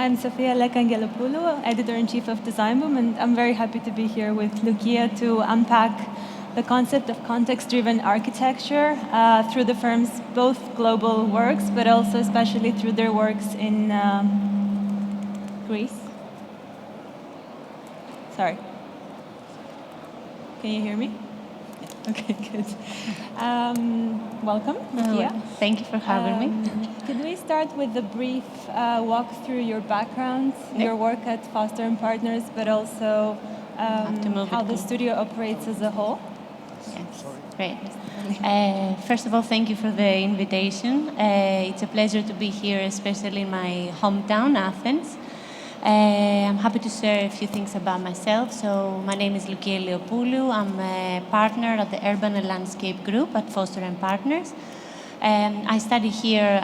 I'm Sofia Lekka Angelopoulou, Editor-in-chief of designboom, and I'm very happy to be here with Loukia to unpack the concept of context-driven architecture through the firm's both global works, but also especially through their works in Greece. Sorry. Can you hear me? Yeah. Okay, good. Welcome, Loukia. Thank you for having me. Could we start with a brief walk through your background, your work at Foster & Partners, but also how the studio operates as a whole? Yes, great. First of all, thank you for the invitation. It's a pleasure to be here, especially in my hometown, Athens. I'm happy to share a few things about myself. So my name is Loukia Iliopoulou. I'm a partner at the Urban and Landscape Group at Foster & Partners. I study here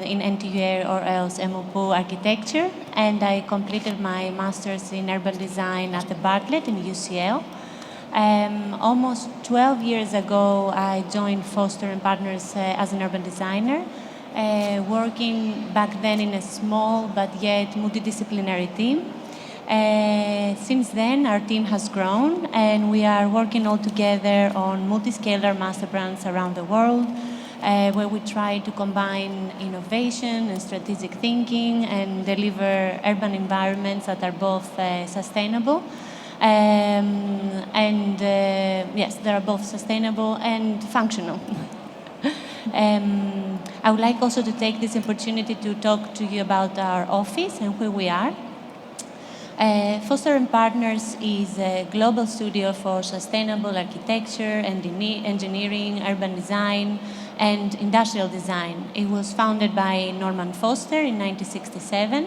in NTU or else 𝗦𝗻𝗄 architecture, and I completed my master's in urban design at the Bartlett in UCL. Almost 12 years ago, I joined Foster & Partners as an urban designer, working back then in a small but yet multidisciplinary team. Since then, our team has grown, and we are working all together on multi-scalar master plans around the world, where we try to combine innovation and strategic thinking and deliver urban environments that are both sustainable. Yes, they are both sustainable and functional. I would like also to take this opportunity to talk to you about our office and who we are. Foster & Partners is a global studio for sustainable architecture, engineering, urban design, and industrial design. It was founded by Norman Foster in 1967.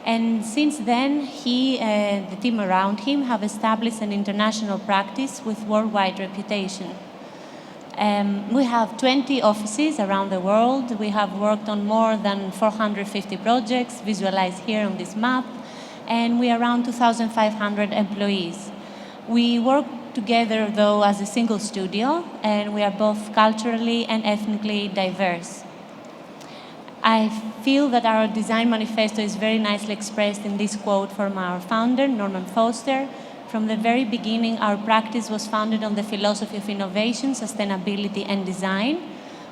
And since then, he and the team around him have established an international practice with worldwide reputation. We have 20 offices around the world. We have worked on more than 450 projects, visualized here on this map, and we are around 2,500 employees. We work together, though, as a single studio, and we are both culturally and ethnically diverse. I feel that our design manifesto is very nicely expressed in this quote from our founder, Norman Foster. From the very beginning, our practice was founded on the philosophy of innovation, sustainability, and design.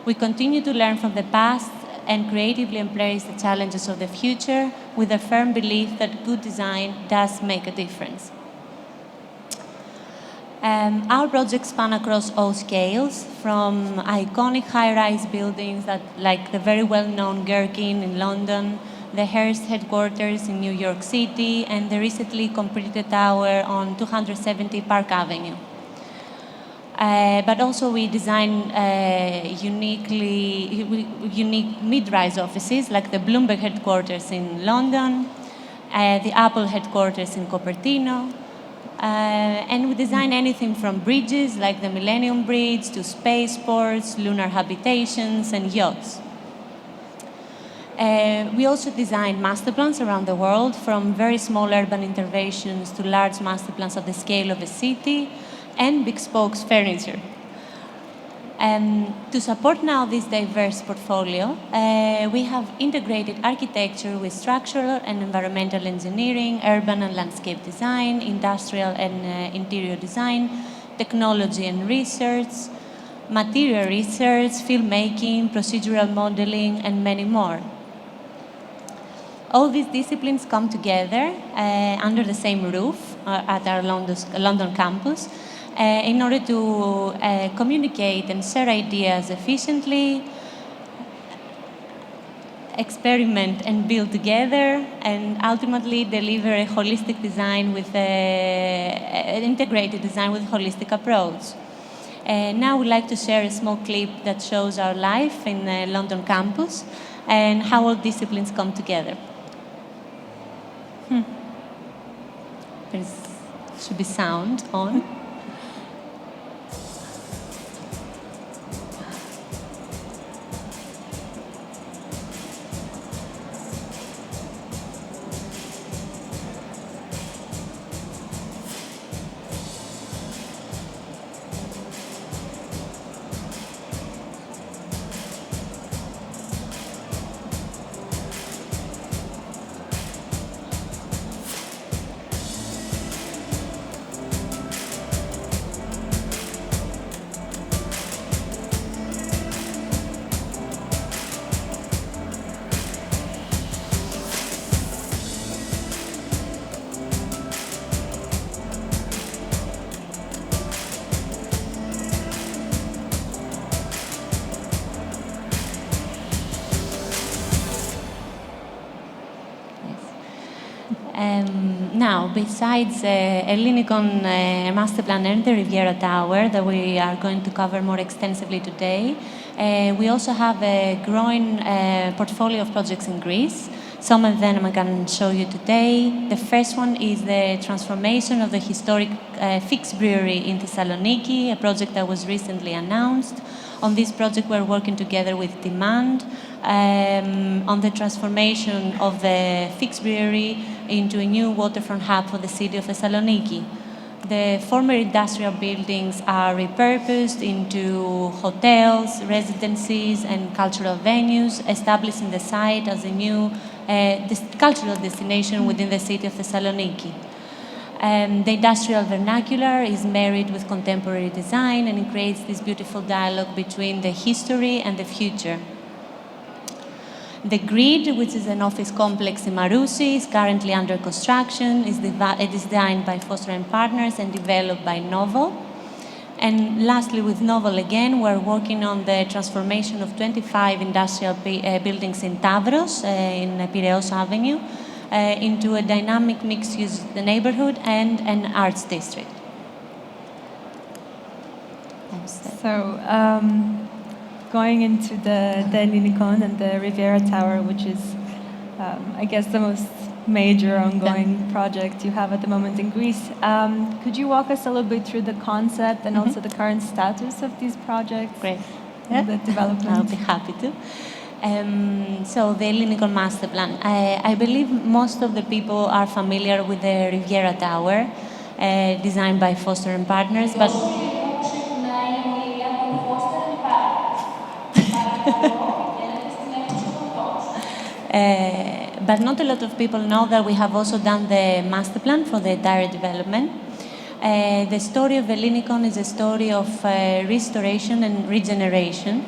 We continue to learn from the past and creatively embrace the challenges of the future with a firm belief that good design does make a difference. Our projects span across all scales, from iconic high-rise buildings like the very well-known Gherkin in London, the Hearst headquarters in New York City, and the recently completed tower on 270 Park Avenue. But also we design unique mid-rise offices like the Bloomberg headquarters in London, the Apple headquarters in Cupertino, and we design anything from bridges like the Millennium Bridge to spaceports, lunar habitations, and yachts. We also design master plans around the world, from very small urban interventions to large master plans at the scale of a city, and bespoke furniture. To support now this diverse portfolio, we have integrated architecture with structural and environmental engineering, urban and landscape design, industrial and interior design, technology and research, material research, filmmaking, procedural modeling, and many more. All these disciplines come together under the same roof at our London campus in order to communicate and share ideas efficiently, experiment and build together, and ultimately deliver a holistic design with an integrated design with a holistic approach. Now I would like to share a small clip that shows our life in the London campus and how all disciplines come together. There should be sound on. Now, besides Ellinikon Masterplan and the Riviera Tower that we are going to cover more extensively today, we also have a growing portfolio of projects in Greece. Some of them I can show you today. The first one is the transformation of the historic 𝗦𝗍 brewery in Thessaloniki, a project that was recently announced. On this project, we're working together with Demand on the transformation of the 𝗦𝗍 brewery into a new waterfront hub for the city of Thessaloniki. The former industrial buildings are repurposed into hotels, residencies, and cultural venues, establishing the site as a new cultural destination within the city of Thessaloniki. The industrial vernacular is married with contemporary design, and it creates this beautiful dialogue between the history and the future. The Grid, which is an office complex in Marousi, is currently under construction. It's designed by Foster & Partners and developed by Novo. And lastly, with Novo again, we're working on the transformation of 25 industrial buildings in Tavros, in Piraeus Avenue, into a dynamic mixed-use neighborhood and an arts district. So, going into the Ellinikon and the Riviera Tower, which is, I guess, the most major ongoing project you have at the moment in Greece. Could you walk us a little bit through the concept and also the current status of these projects? Great. And the development? I'll be happy to. So the Ellinikon Masterplan. I believe most of the people are familiar with the Riviera Tower, designed by Foster & Partners, but but not a lot of people know that we have also done the master plan for the entire development. The story of Ellinikon is a story of restoration and regeneration.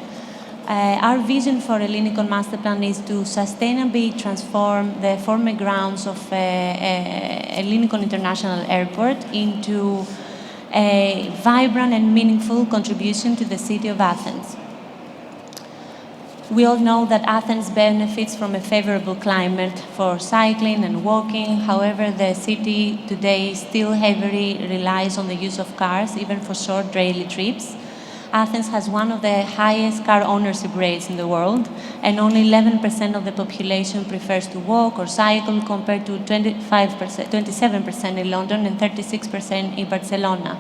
Our vision for Ellinikon Masterplan is to sustainably transform the former grounds of Ellinikon International Airport into a vibrant and meaningful contribution to the city of Athens. We all know that Athens benefits from a favorable climate for cycling and walking. However, the city today still heavily relies on the use of cars, even for short daily trips. Athens has one of the highest car ownership rates in the world, and only 11% of the population prefers to walk or cycle, compared to 27% in London and 36% in Barcelona.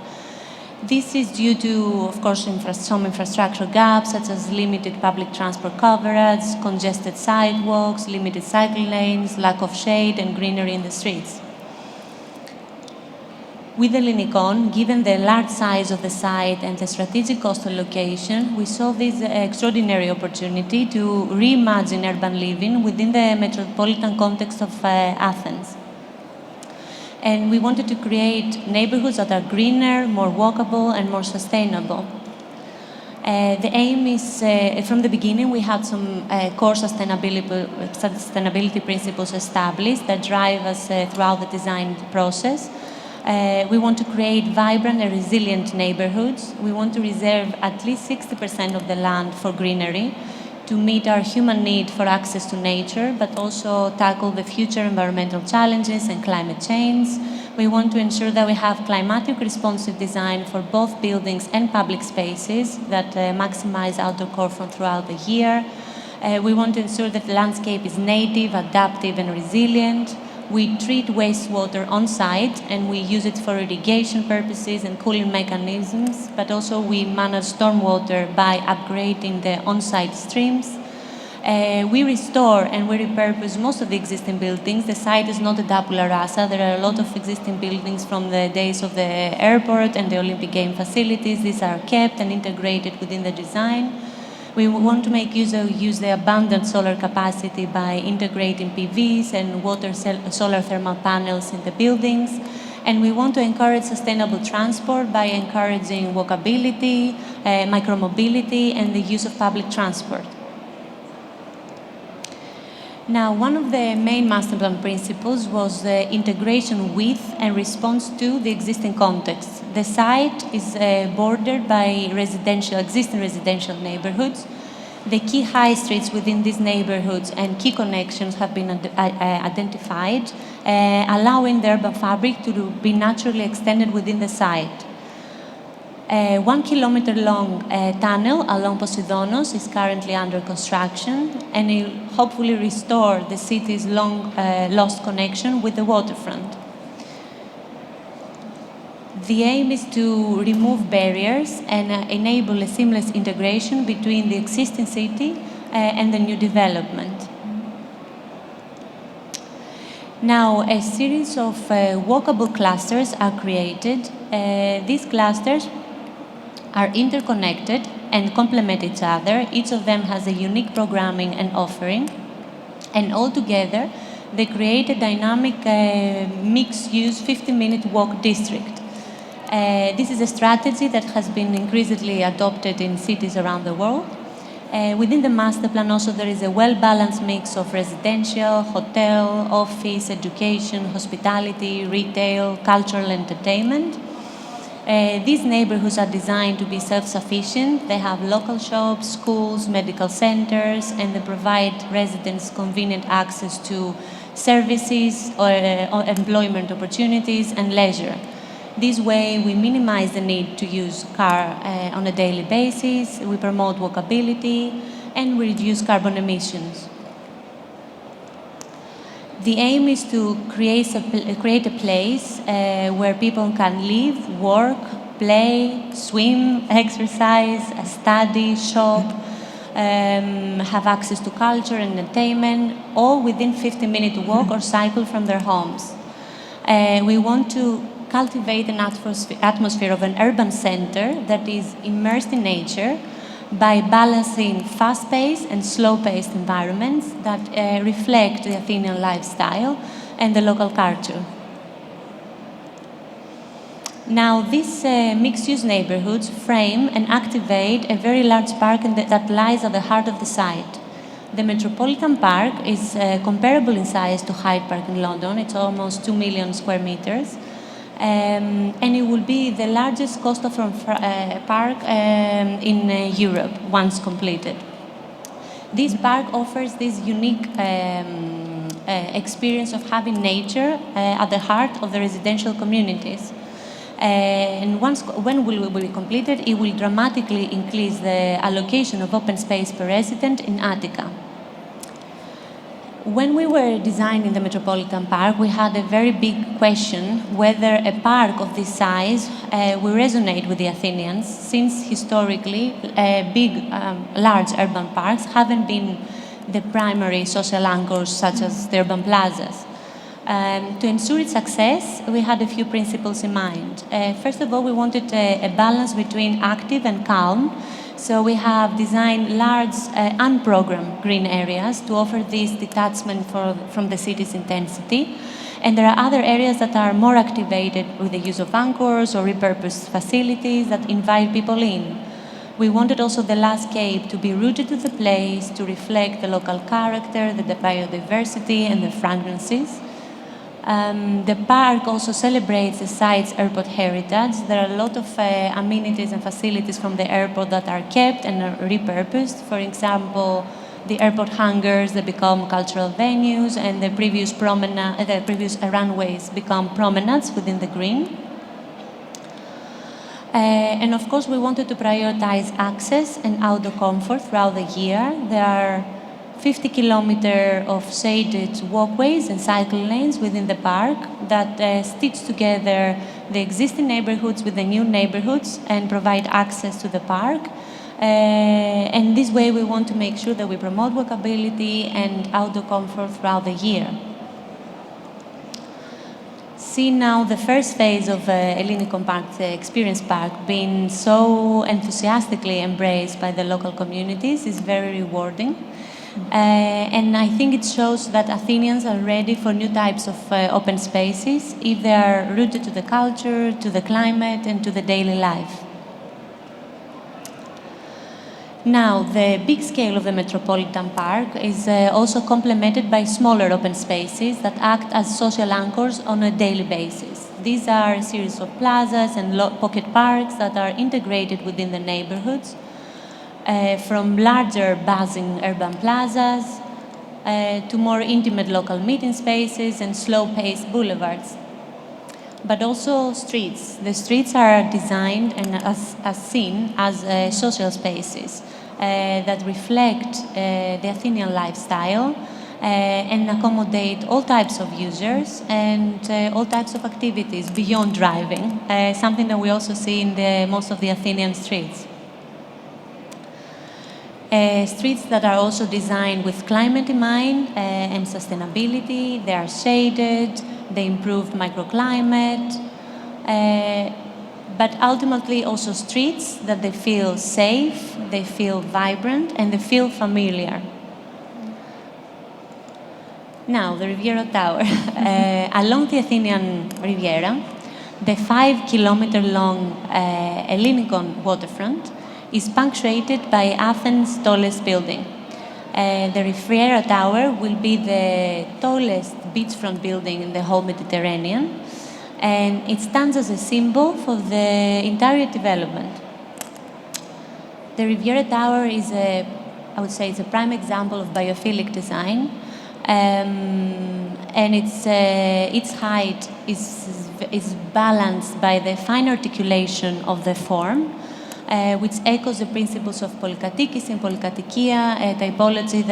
This is due to, of course, some infrastructure gaps, such as limited public transport coverage, congested sidewalks, limited cycle lanes, lack of shade and greenery in the streets. With Ellinikon, given the large size of the site and the strategic coastal location, we saw this extraordinary opportunity to reimagine urban living within the metropolitan context of Athens. And we wanted to create neighborhoods that are greener, more walkable, and more sustainable. The aim is, from the beginning, we had some core sustainability principles established that drive us throughout the design process. We want to create vibrant and resilient neighborhoods. We want to reserve at least 60% of the land for greenery to meet our human need for access to nature, but also tackle the future environmental challenges and climate change. We want to ensure that we have climatic responsive design for both buildings and public spaces that maximize outdoor comfort throughout the year. We want to ensure that the landscape is native, adaptive, and resilient. We treat wastewater on site and we use it for irrigation purposes and cooling mechanisms, but also we manage stormwater by upgrading the on-site streams. We restore and we repurpose most of the existing buildings. The site is not a tabula rasa. There are a lot of existing buildings from the days of the airport and the Olympic Game facilities. These are kept and integrated within the design. We want to make use of the abundant solar capacity by integrating PVs and solar thermal panels in the buildings. And we want to encourage sustainable transport by encouraging walkability, micromobility, and the use of public transport. Now, one of the main Masterplan principles was the integration with and response to the existing context. The site is bordered by existing residential neighborhoods. The key high streets within these neighborhoods and key connections have been identified, allowing the urban fabric to be naturally extended within the site. A 1 kilometer long tunnel along 𝗏𝗲𝗿𝗁 is currently under construction, and it will hopefully restore the city's long lost connection with the waterfront. The aim is to remove barriers and enable a seamless integration between the existing city and the new development. Now, a series of walkable clusters are created. These clusters are interconnected and complement each other. Each of them has a unique programming and offering, and all together they create a dynamic mixed-use 50-minute walk district. This is a strategy that has been increasingly adopted in cities around the world. Within the Masterplan also there is a well-balanced mix of residential, hotel, office, education, hospitality, retail, cultural entertainment. These neighborhoods are designed to be self-sufficient. They have local shops, schools, medical centers, and they provide residents convenient access to services or employment opportunities and leisure. This way, we minimize the need to use car on a daily basis, we promote walkability, and we reduce carbon emissions. The aim is to create a place where people can live, work, play, swim, exercise, study, shop, have access to culture and entertainment, all within 50-minute walk or cycle from their homes. We want to cultivate an atmosphere of an urban center that is immersed in nature by balancing fast-paced and slow-paced environments that reflect the Athenian lifestyle and the local culture. Now, these mixed-use neighborhoods frame and activate a very large park that lies at the heart of the site. The Metropolitan Park is comparable in size to Hyde Park in London. It's almost 2 million square meters. And it will be the largest coastal park in Europe once completed. This park offers this unique experience of having nature at the heart of the residential communities. And when it will be completed, it will dramatically increase the allocation of open space per resident in Attica. When we were designing the Metropolitan Park, we had a very big question whether a park of this size will resonate with the Athenians, since historically large urban parks haven't been the primary social anchors such as the urban plazas. To ensure its success, we had a few principles in mind. First of all, we wanted a balance between active and calm. So we have designed large unprogrammed green areas to offer this detachment from the city's intensity. And there are other areas that are more activated with the use of anchors or repurposed facilities that invite people in. We wanted also the landscape to be rooted to the place, to reflect the local character, the biodiversity and the fragrances. The park also celebrates the site's airport heritage. There are a lot of amenities and facilities from the airport that are kept and are repurposed. For example, the airport hangars that become cultural venues, and the previous runways become promenades within the green. And of course, we wanted to prioritize access and outdoor comfort throughout the year. There are 50 kilometers of shaded walkways and cycle lanes within the park that stitch together the existing neighborhoods with the new neighborhoods and provide access to the park. And this way we want to make sure that we promote walkability and outdoor comfort throughout the year. See now the first phase of Ellinikon Park, the Experience Park, being so enthusiastically embraced by the local communities is very rewarding. And I think it shows that Athenians are ready for new types of open spaces if they are rooted to the culture, to the climate, and to the daily life. Now, the big scale of the Metropolitan Park is also complemented by smaller open spaces that act as social anchors on a daily basis. These are a series of plazas and pocket parks that are integrated within the neighborhoods. from larger buzzing urban plazas to more intimate local meeting spaces and slow-paced boulevards. But also streets. The streets are designed and as seen as social spaces that reflect the Athenian lifestyle and accommodate all types of users and all types of activities beyond driving, something that we also see in most of the Athenian streets. Streets that are also designed with climate in mind and sustainability. They are shaded, they improve microclimate, but ultimately also streets that they feel safe, they feel vibrant, and they feel familiar. Now, the Riviera Tower. Along the Athenian Riviera, the 5-kilometer-long Ellinikon waterfront is punctuated by Athens' tallest building. The Riviera Tower will be the tallest beachfront building in the whole Mediterranean, and it stands as a symbol for the entire development. The Riviera Tower is I would say it's a prime example of biophilic design, and its height is balanced by the fine articulation of the form, which echoes the principles of 𝗦𝗽𝗿𝗁𝗁𝗍 and 𝗦𝗽𝗁𝗍, a typology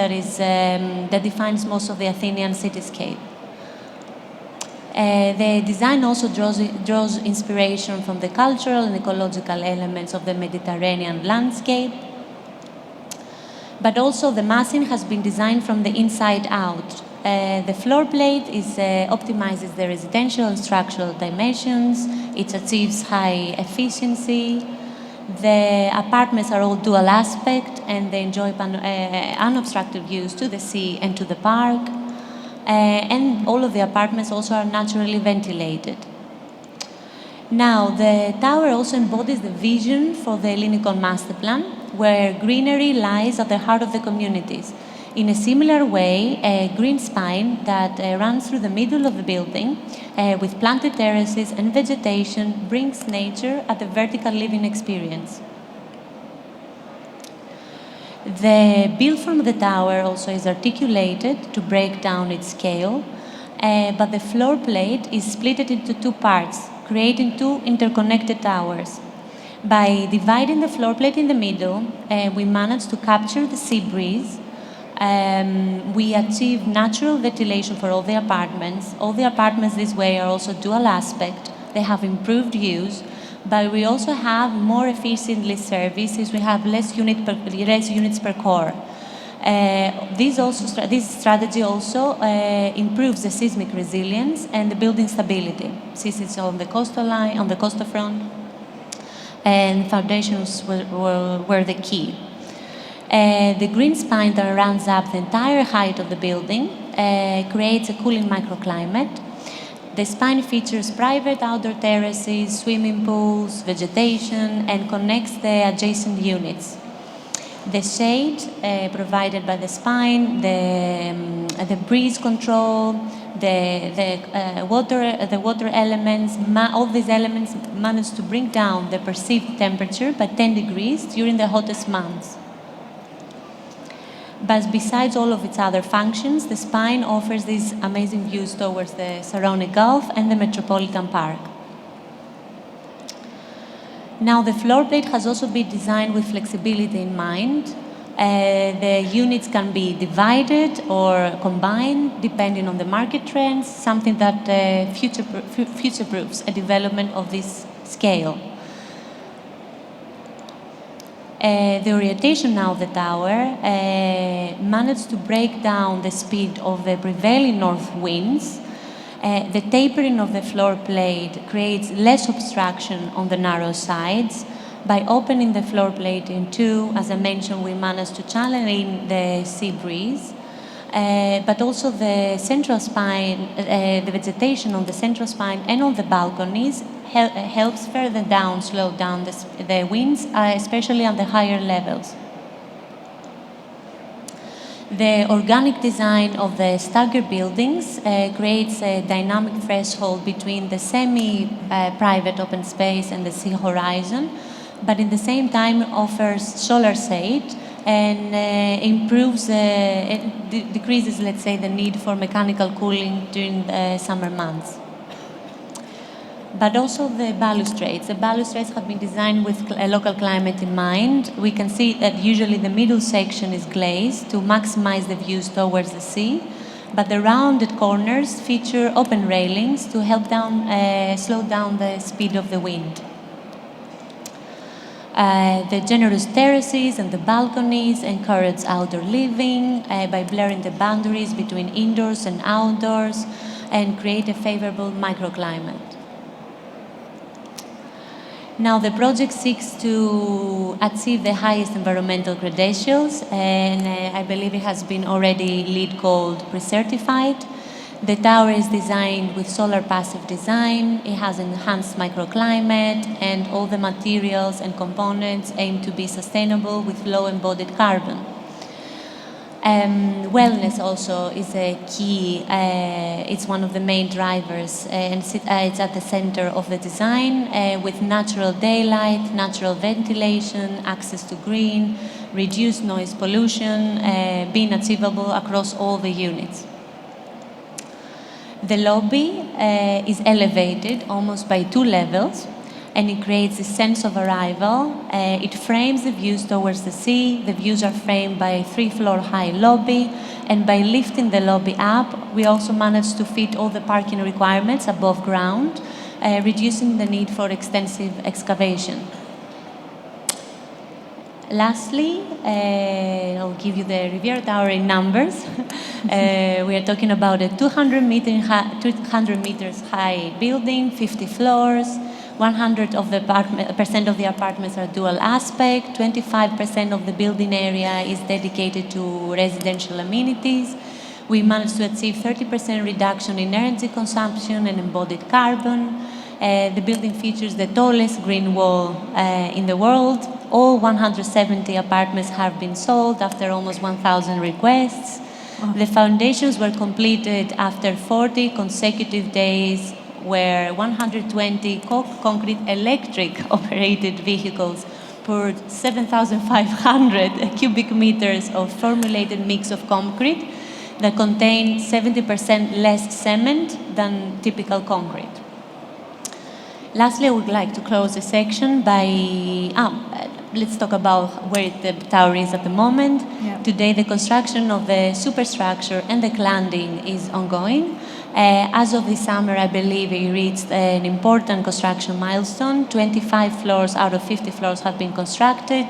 that defines most of the Athenian cityscape. The design also draws inspiration from the cultural and ecological elements of the Mediterranean landscape, but also the massing has been designed from the inside out. The floor plate optimizes the residential and structural dimensions. It achieves high efficiency. The apartments are all dual aspect and they enjoy unobstructed views to the sea and to the park. And all of the apartments also are naturally ventilated. Now, the tower also embodies the vision for the Ellinikon Masterplan, where greenery lies at the heart of the communities. In a similar way, a green spine that runs through the middle of the building with planted terraces and vegetation brings nature at the vertical living experience. The build from the tower also is articulated to break down its scale, but the floor plate is split into two parts, creating two interconnected towers. By dividing the floor plate in the middle, we managed to capture the sea breeze. We achieve natural ventilation for all the apartments. All the apartments this way are also dual aspect. They have improved use, but we also have more efficiently services. We have less units per core. This strategy also improves the seismic resilience and the building stability, since it's on the coastal line, on the coastal front, and foundations were the key. The green spine that runs up the entire height of the building creates a cooling microclimate. The spine features private outdoor terraces, swimming pools, vegetation, and connects the adjacent units. The shade provided by the spine, the breeze control, the water elements, all these elements manage to bring down the perceived temperature by 10 degrees during the hottest months. But besides all of its other functions, the spine offers these amazing views towards the surrounding Gulf and the Metropolitan Park. Now, the floor plate has also been designed with flexibility in mind. The units can be divided or combined depending on the market trends, something that future-proofs a development of this scale. The orientation now of the tower managed to break down the speed of the prevailing north winds. The tapering of the floor plate creates less obstruction on the narrow sides. By opening the floor plate in two, as I mentioned, we managed to channel in the sea breeze, but also the central spine, the vegetation on the central spine and on the balconies helps further down, slow down the winds, especially on the higher levels. The organic design of the staggered buildings creates a dynamic threshold between the semi-private open space and the sea horizon, but in the same time offers solar shade and decreases, let's say, the need for mechanical cooling during the summer months. But also the balustrades. The balustrades have been designed with a local climate in mind. We can see that usually the middle section is glazed to maximize the views towards the sea, but the rounded corners feature open railings to help slow down the speed of the wind. The generous terraces and the balconies encourage outdoor living by blurring the boundaries between indoors and outdoors and create a favorable microclimate. Now, the project seeks to achieve the highest environmental credentials, and I believe it has been already LEED Gold pre-certified. The tower is designed with solar passive design. It has enhanced microclimate, and all the materials and components aim to be sustainable with low embodied carbon. Wellness also is a key, it's one of the main drivers, and it's at the center of the design with natural daylight, natural ventilation, access to green, reduced noise pollution being achievable across all the units. The lobby is elevated almost by 2 levels, and it creates a sense of arrival. It frames the views towards the sea. The views are framed by a 3-floor high lobby, and by lifting the lobby up, we also managed to fit all the parking requirements above ground, reducing the need for extensive excavation. Lastly, I'll give you the Riviera Tower in numbers. We are talking about a 200 meters high building, 50 floors, 100% of the apartments are dual aspect, 25% of the building area is dedicated to residential amenities. We managed to achieve 30% reduction in energy consumption and embodied carbon. The building features the tallest green wall in the world. All 170 apartments have been sold after almost 1,000 requests. Oh. The foundations were completed after 40 consecutive days, where 120 concrete electric operated vehicles poured 7,500 cubic meters of formulated mix of concrete that contain 70% less cement than typical concrete. Lastly, I would like to close the section by, let's talk about where the tower is at the moment. Yeah. Today, the construction of the superstructure and the cladding is ongoing. As of this summer, I believe it reached an important construction milestone. 25 floors out of 50 floors have been constructed,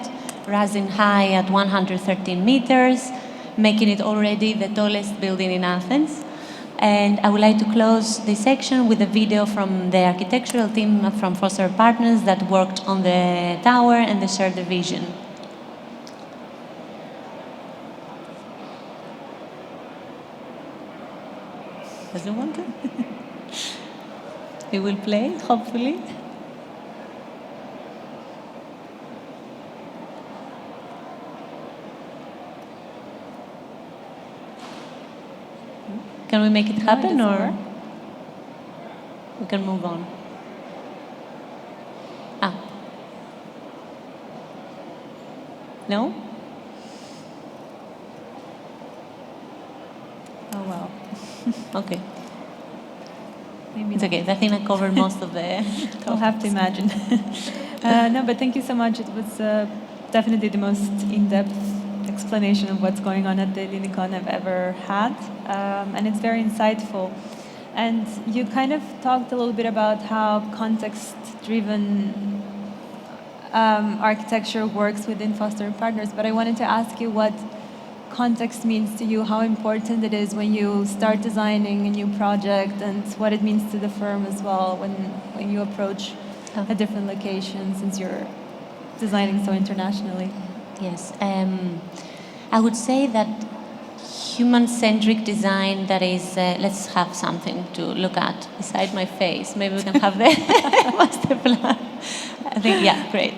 rising high at 113 meters, making it already the tallest building in Athens. And I would like to close this section with a video from the architectural team from Foster Partners that worked on the tower and they shared the vision. Does it want to? It will play, hopefully. Can we make it happen, or we can move on? No? Oh, wow. Okay. Maybe it's not. okay. I think I covered most of the I'll have to imagine. No, but thank you so much. It was definitely the most in-depth explanation of what's going on at the Ellinikon I've ever had, and it's very insightful. And you kind of talked a little bit about how context-driven architecture works within Foster & Partners, but I wanted to ask you what context means to you, how important it is when you start designing a new project, and what it means to the firm as well when you approach a different location, since you're designing so internationally. Yes. I would say that human-centric design, that is, let's have something to look at beside my face. Maybe we can have the master plan. I think, yeah, great.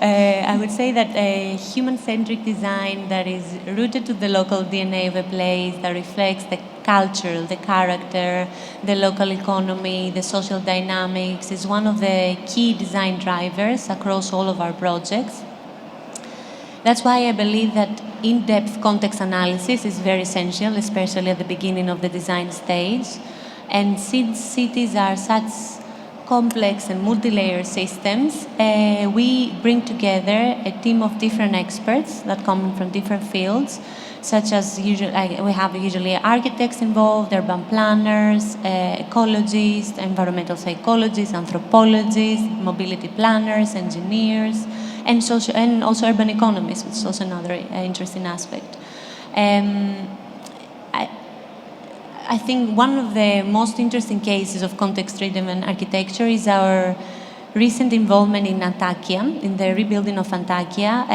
I would say that a human-centric design that is rooted to the local DNA of a place, that reflects the culture, the character, the local economy, the social dynamics, is one of the key design drivers across all of our projects. That's why I believe that in-depth context analysis is very essential, especially at the beginning of the design stage. And since cities are such complex and multi-layer systems, we bring together a team of different experts that come from different fields, such as we have usually architects involved, urban planners, ecologists, environmental psychologists, anthropologists, mobility planners, engineers, and also urban economists, which is also another interesting aspect. I think one of the most interesting cases of context-driven architecture is our recent involvement in Antakya, in the rebuilding of Antakya,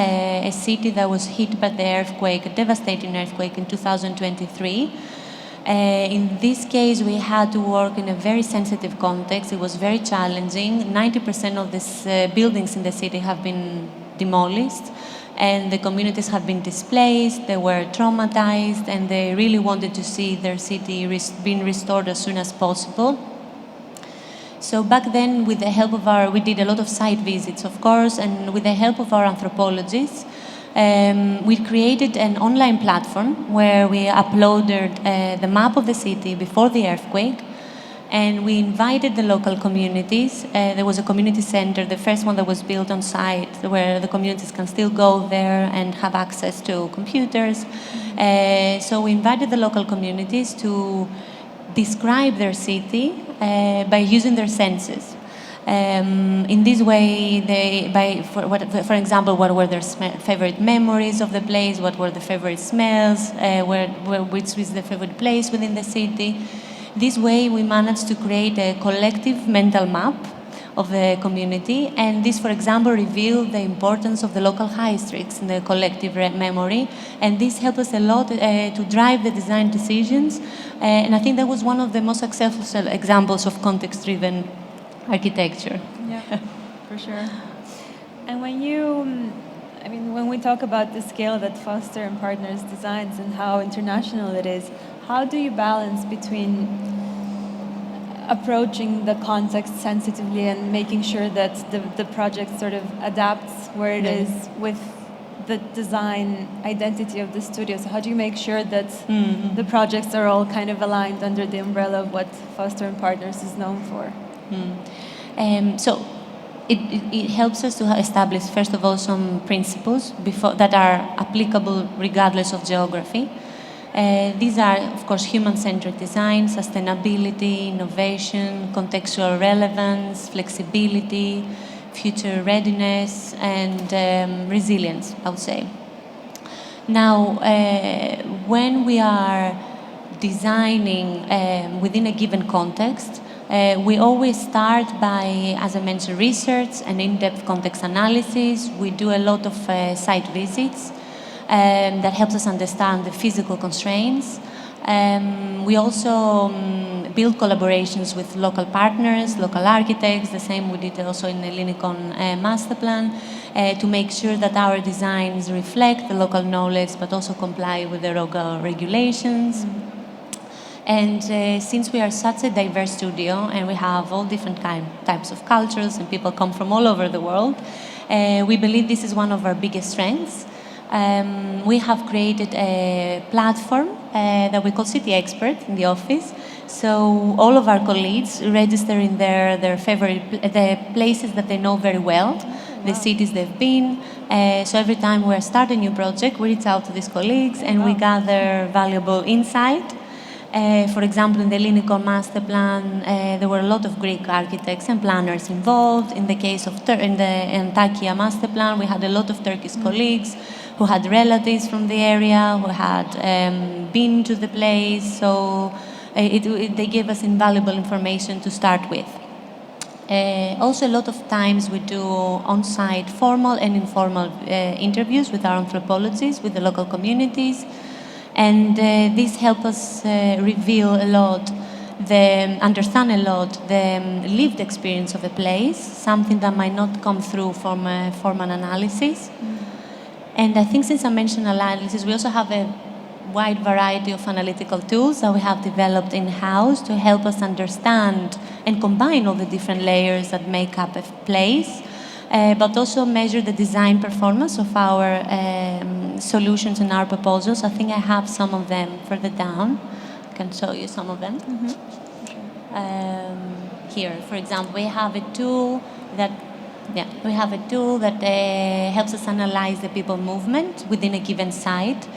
a city that was hit by the earthquake, a devastating earthquake in 2023. In this case, we had to work in a very sensitive context. It was very challenging. 90% of the buildings in the city have been demolished, and the communities have been displaced, they were traumatized, and they really wanted to see their city being restored as soon as possible. So back then, with the help of we did a lot of site visits, of course, and with the help of our anthropologists, we created an online platform where we uploaded the map of the city before the earthquake, and we invited the local communities. There was a community center, the first one that was built on site, where the communities can still go there and have access to computers. So we invited the local communities to describe their city by using their senses. In this way, for example, what were their favorite memories of the place, what were the favorite smells, which was the favorite place within the city. This way, we managed to create a collective mental map of the community, and this, for example, revealed the importance of the local high streets in the collective memory, and this helped us a lot to drive the design decisions, and I think that was one of the most successful examples of context-driven architecture. Yeah, for sure. And when we talk about the scale that Foster and Partners designs and how international it is, how do you balance between approaching the context sensitively and making sure that the project sort of adapts where it is with the design identity of the studio? So how do you make sure that the projects are all kind of aligned under the umbrella of what Foster and Partners is known for? So it helps us to establish, first of all, some principles that are applicable regardless of geography. These are, of course, human-centric design, sustainability, innovation, contextual relevance, flexibility, future readiness, and resilience, I would say. Now, when we are designing within a given context, we always start by, as I mentioned, research and in-depth context analysis. We do a lot of site visits. That helps us understand the physical constraints. We also build collaborations with local partners, local architects. The same we did also in the Ellinikon Masterplan, to make sure that our designs reflect the local knowledge but also comply with the local regulations. And since we are such a diverse studio and we have all different types of cultures and people come from all over the world, we believe this is one of our biggest strengths. We have created a platform that we call City Expert in the office. So all of our colleagues register in their favorite the places that they know very well, the cities they've been. So every time we start a new project, we reach out to these colleagues and we gather valuable insight. For example, in the Ellinikon Masterplan, there were a lot of Greek architects and planners involved. In the case of in the Antakya Masterplan, we had a lot of Turkish colleagues who had relatives from the area, who had been to the place. So they gave us invaluable information to start with. Also, a lot of times we do on-site formal and informal interviews with our anthropologists, with the local communities. And this helps us reveal a lot understand a lot the lived experience of a place, something that might not come through from a formal analysis. And I think since I mentioned analysis, we also have a wide variety of analytical tools that we have developed in-house to help us understand and combine all the different layers that make up a place, but also measure the design performance of our solutions and our proposals. I think I have some of them further down. I can show you some of them. Here, for example, we have a tool that helps us analyze the people movement within a given site.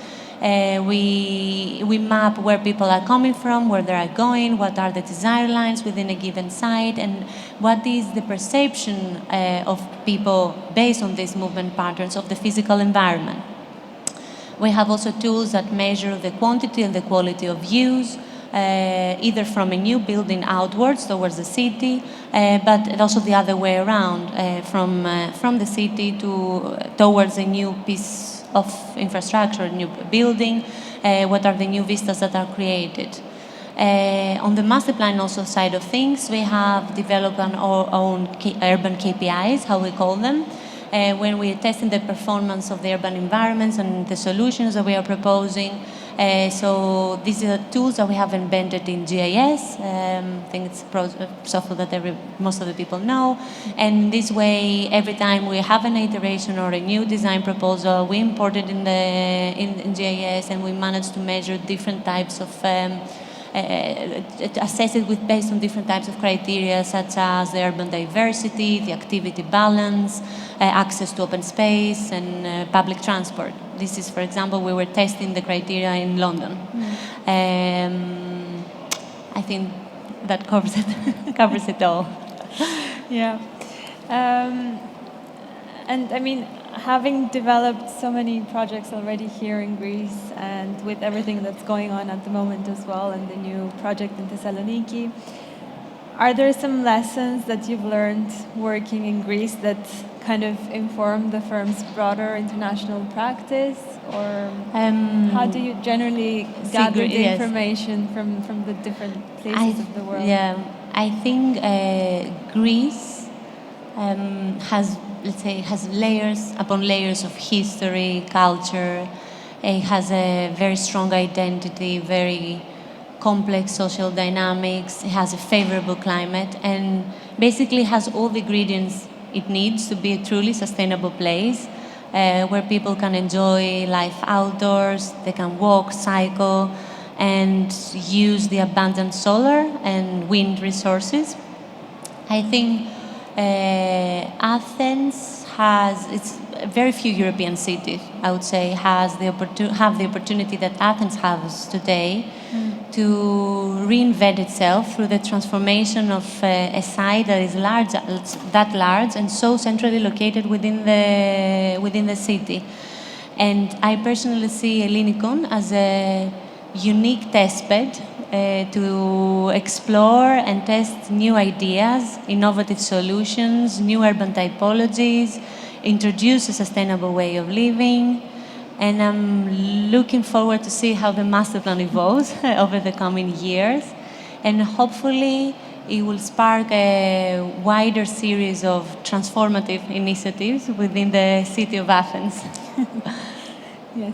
We map where people are coming from, where they are going, what are the desire lines within a given site, and what is the perception of people based on these movement patterns of the physical environment. We have also tools that measure the quantity and the quality of views, either from a new building outwards towards the city, but also the other way around, from the city towards a new piece of infrastructure, a new building, what are the new vistas that are created. On the Masterplan also side of things, we have developed our own urban KPIs, how we call them, when we are testing the performance of the urban environments and the solutions that we are proposing. So these are tools that we have embedded in GIS. I think it's software that most of the people know. And this way, every time we have an iteration or a new design proposal, we import it in GIS, and we manage to measure different types of assess it based on different types of criteria, such as the urban diversity, the activity balance, access to open space, and public transport. This is, for example, we were testing the criteria in London. I think that covers it. Covers it all. Yeah. And I mean, having developed so many projects already here in Greece, and with everything that's going on at the moment as well, and the new project in Thessaloniki, are there some lessons that you've learned working in Greece that kind of inform the firm's broader international practice? Or how do you generally gather the information from the different places of the world? Yeah, I think Greece has, let's say, has layers upon layers of history, culture. It has a very strong identity, very complex social dynamics. It has a favorable climate, and basically has all the ingredients it needs to be a truly sustainable place where people can enjoy life outdoors, they can walk, cycle, and use the abundant solar and wind resources. I think Athens it's very few European cities, I would say, have the opportunity that Athens has today to reinvent itself through the transformation of a site that is that large and so centrally located within the city. And I personally see Ellinikon as a unique testbed to explore and test new ideas, innovative solutions, new urban typologies, introduce a sustainable way of living. And I'm looking forward to see how the Masterplan evolves over the coming years. And hopefully it will spark a wider series of transformative initiatives within the city of Athens. Yes.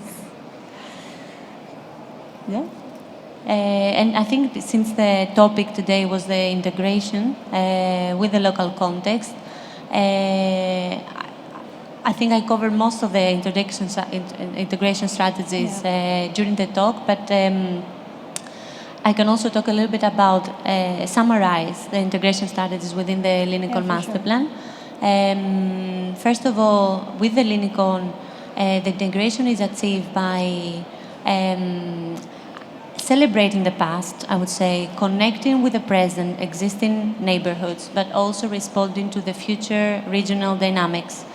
Yeah. And I think since the topic today was the integration with the local context, I think I covered most of the integration strategies during the talk, but I can also talk a little bit about, summarize the integration strategies within the Ellinikon Masterplan. Sure. First of all, with the Ellinikon, the integration is achieved by celebrating the past, I would say, connecting with the present existing neighborhoods, but also responding to the future regional dynamics.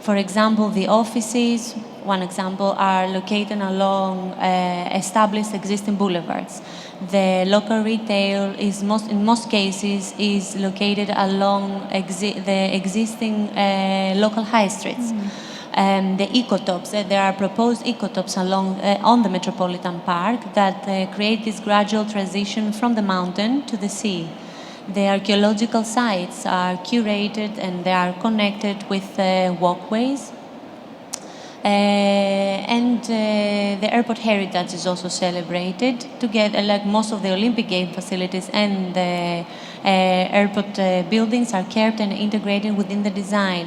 For example, the offices, one example, are located along established existing boulevards. The local retail is in most cases is located along the existing local high streets. the ecotops. There are proposed ecotops along on the Metropolitan Park that create this gradual transition from the mountain to the sea. The archaeological sites are curated and they are connected with walkways. And the airport heritage is also celebrated together, like most of the Olympic game facilities and the airport buildings are kept and integrated within the design.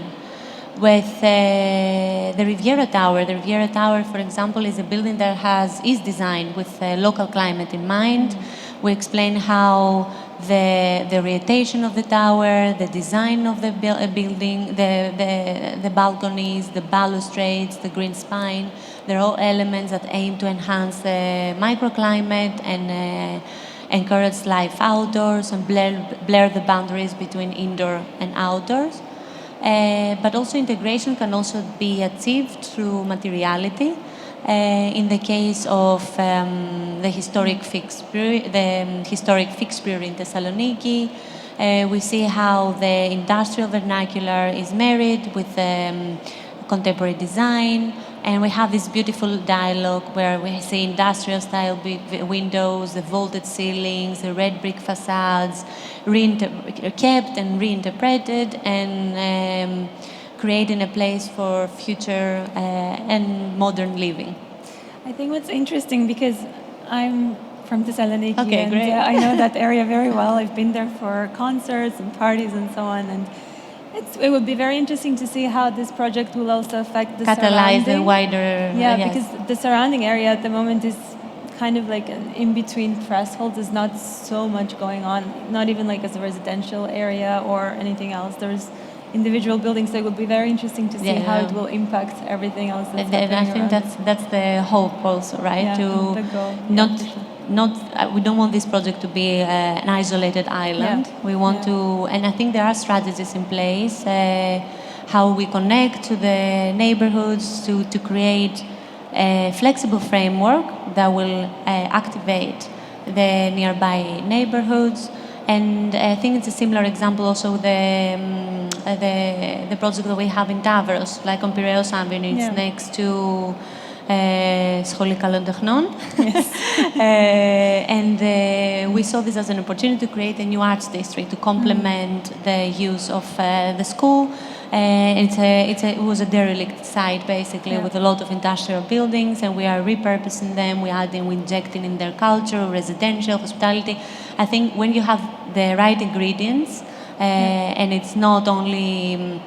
With the Riviera Tower. The Riviera Tower, for example, is a building that is designed with local climate in mind. We explain how the orientation of the tower, the design of the building, the balconies, the balustrades, the green spine, they're all elements that aim to enhance the microclimate and encourage life outdoors and blur the boundaries between indoor and outdoors. But also integration can also be achieved through materiality. In the case of the historic fixture in Thessaloniki, we see how the industrial vernacular is married with contemporary design, and we have this beautiful dialogue where we see industrial style windows, the vaulted ceilings, the red brick facades, kept and reinterpreted, and creating a place for future and modern living. I think what's interesting, because I'm from Thessaloniki, okay, and great. I know that area very well. I've been there for concerts and parties and so on, and it would be very interesting to see how this project will also affect the catalyze the wider. Yeah, yes. Because the surrounding area at the moment is kind of like an in-between threshold. There's not so much going on, not even like as a residential area or anything else. There's individual buildings, so it would be very interesting to see how it will impact everything else that's happening I think around. that's the hope also, right? Yeah, to the goal. we don't want this project to be an isolated island. We want to, and I think there are strategies in place, how we connect to the neighborhoods to create a flexible framework that will activate the nearby neighborhoods. And I think it's a similar example also the project that we have in Tavros, like on Piraeus Avenue. It's next to 𝗠ጽη𝗱𝗲𝗿. Yes. And we saw this as an opportunity to create a new arts district to complement the use of the school. It was a derelict site, basically, with a lot of industrial buildings, and we are repurposing them. We injecting in their culture, residential, hospitality. I think when you have the right ingredients, and it's not only,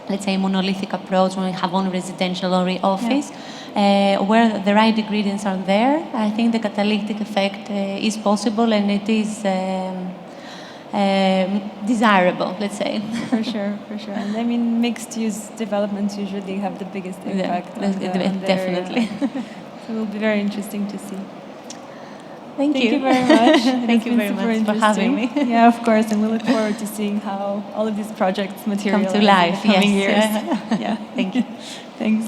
let's say, a monolithic approach when we have only residential or office, where the right ingredients are there, I think the catalytic effect is possible, and it is desirable, let's say. For sure. And I mean, mixed-use developments usually have the biggest impact on definitely. So it will be very interesting to see. Thank you very much. Thank you very much for having me. Yeah, of course, and we look forward to seeing how all of these projects materialize come to life in the coming years. Yeah. Thank you. Thanks.